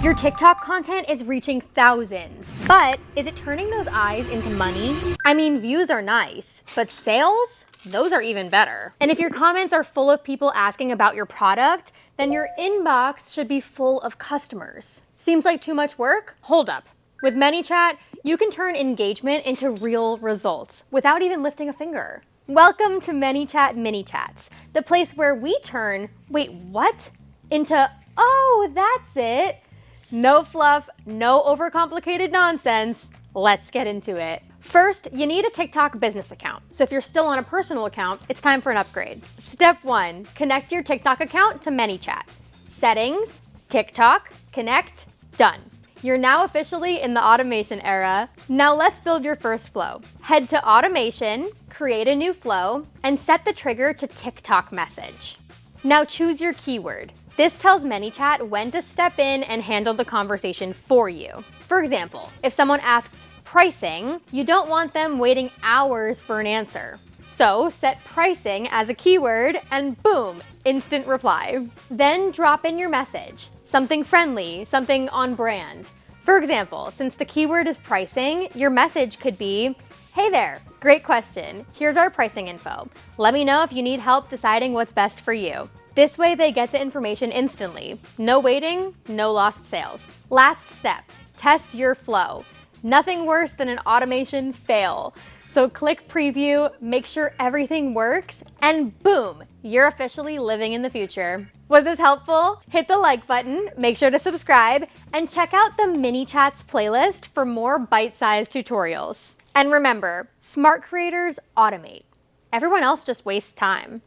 Your TikTok content is reaching thousands, but is it turning those eyes into money? I mean, views are nice, but sales? Those are even better. And if your comments are full of people asking about your product, then your inbox should be full of customers. Seems like too much work? Hold up. With Manychat, you can turn engagement into real results without even lifting a finger. Welcome to Manychat Mini Chats, the place where we turn, wait, what? Into, oh, that's it. No fluff, no overcomplicated nonsense. Let's get into it. First, you need a TikTok business account. So if you're still on a personal account, it's time for an upgrade. Step 1, connect your TikTok account to Manychat. Settings, TikTok, connect, done. You're now officially in the automation era. Now let's build your first flow. Head to automation, create a new flow, and set the trigger to TikTok message. Now choose your keyword. This tells Manychat when to step in and handle the conversation for you. For example, if someone asks pricing, you don't want them waiting hours for an answer. So set pricing as a keyword and boom, instant reply. Then drop in your message, something friendly, something on brand. For example, since the keyword is pricing, your message could be, hey there, great question. Here's our pricing info. Let me know if you need help deciding what's best for you. This way they get the information instantly. No waiting, no lost sales. Last step, test your flow. Nothing worse than an automation fail. So click preview, make sure everything works, and boom, you're officially living in the future. Was this helpful? Hit the like button, make sure to subscribe, and check out the Manychats playlist for more bite-sized tutorials. And remember, smart creators automate. Everyone else just wastes time.